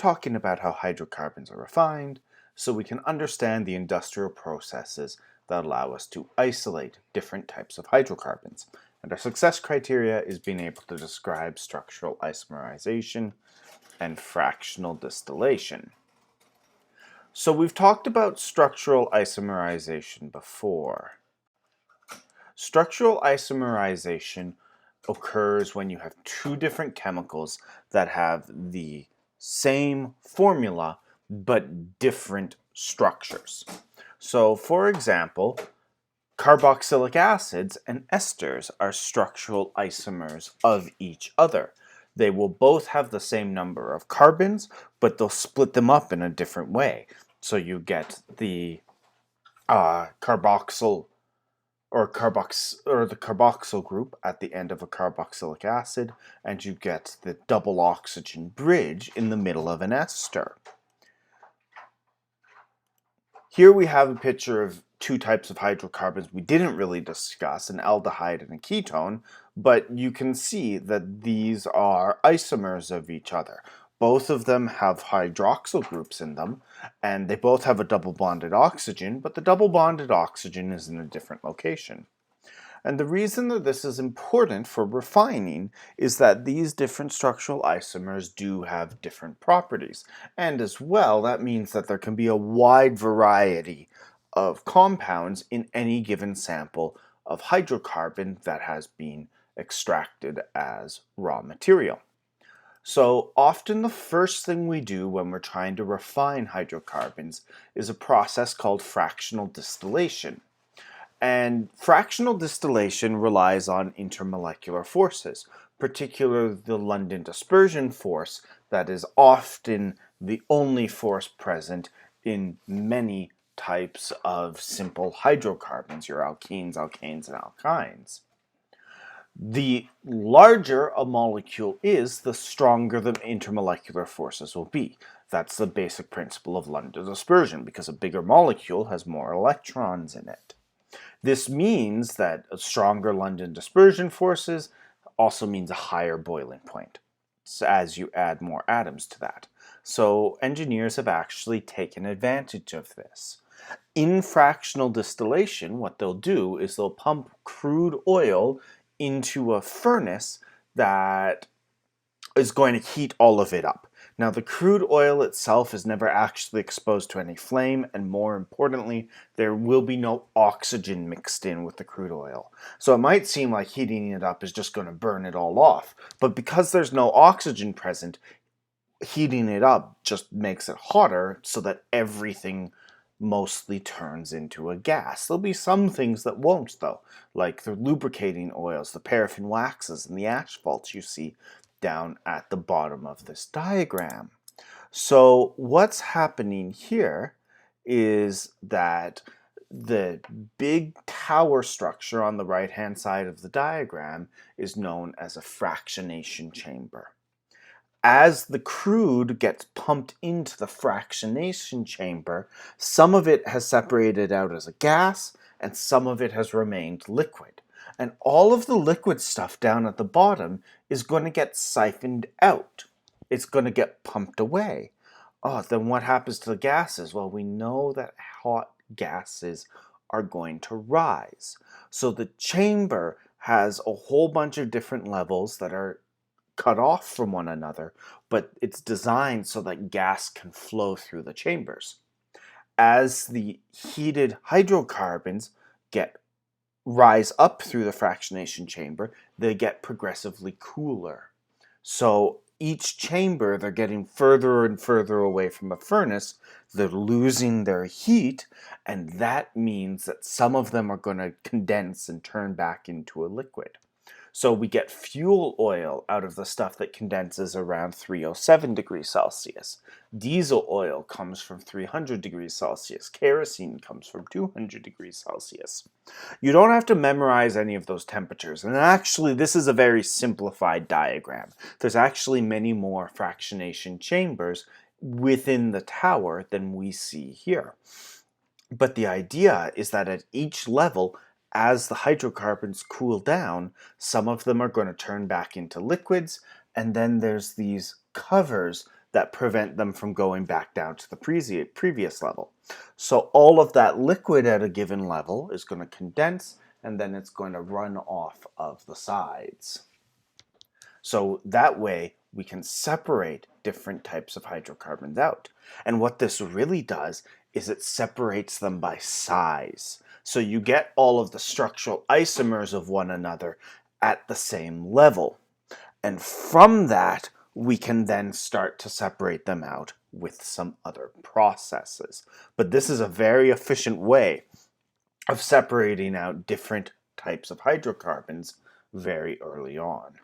talking about how hydrocarbons are refined so we can understand the industrial processes that allow us to isolate different types of hydrocarbons. And our success criteria is being able to describe structural isomerization and fractional distillation. So we've talked about structural isomerization before. Structural isomerization occurs when you have two different chemicals that have the same formula but different structures. So, for example, carboxylic acids and esters are structural isomers of each other. They will both have the same number of carbons, but they'll split them up in a different way. So you get the carboxyl or the carboxyl group at the end of a carboxylic acid, and you get the double oxygen bridge in the middle of an ester. Here we have a picture of two types of hydrocarbons we didn't really discuss, an aldehyde and a ketone, but you can see that these are isomers of each other. Both of them have hydroxyl groups in them, and they both have a double bonded oxygen, but the double bonded oxygen is in a different location. And the reason that this is important for refining is that these different structural isomers do have different properties. And as well, that means that there can be a wide variety of compounds in any given sample of hydrocarbon that has been extracted as raw material. So often the first thing we do when we're trying to refine hydrocarbons is a process called fractional distillation. And fractional distillation relies on intermolecular forces, particularly the London dispersion force that is often the only force present in many types of simple hydrocarbons, your alkenes, alkanes, and alkynes. The larger a molecule is, the stronger the intermolecular forces will be. That's the basic principle of London dispersion, because a bigger molecule has more electrons in it. This means that stronger London dispersion forces also means a higher boiling point as you add more atoms to that. So engineers have actually taken advantage of this. In fractional distillation, what they'll do is they'll pump crude oil into a furnace that is going to heat all of it up. Now, the crude oil itself is never actually exposed to any flame, and more importantly, there will be no oxygen mixed in with the crude oil. So it might seem like heating it up is just going to burn it all off, but because there's no oxygen present, heating it up just makes it hotter so that everything mostly turns into a gas. There'll be some things that won't, though, like the lubricating oils, the paraffin waxes, and the asphalts you see down at the bottom of this diagram. So what's happening here is that the big tower structure on the right-hand side of the diagram is known as a fractionation chamber. As the crude gets pumped into the fractionation chamber, some of it has separated out as a gas and some of it has remained liquid. And all of the liquid stuff down at the bottom is going to get siphoned out. It's going to get pumped away. Oh, then what happens to the gases? Well, we know that hot gases are going to rise. So the chamber has a whole bunch of different levels that are cut off from one another, but it's designed so that gas can flow through the chambers. As the heated hydrocarbons rise up through the fractionation chamber, they get progressively cooler. So each chamber, they're getting further and further away from a furnace, they're losing their heat, and that means that some of them are going to condense and turn back into a liquid. So we get fuel oil out of the stuff that condenses around 307 degrees Celsius. Diesel oil comes from 300 degrees Celsius. Kerosene comes from 200 degrees Celsius. You don't have to memorize any of those temperatures. And actually, this is a very simplified diagram. There's actually many more fractionation chambers within the tower than we see here. But the idea is that at each level, as the hydrocarbons cool down, some of them are going to turn back into liquids, and then there's these covers that prevent them from going back down to the previous level. So all of that liquid at a given level is going to condense, and then it's going to run off of the sides. So that way we can separate different types of hydrocarbons out. And what this really does is it separates them by size. So you get all of the structural isomers of one another at the same level. And from that, we can then start to separate them out with some other processes. But this is a very efficient way of separating out different types of hydrocarbons very early on.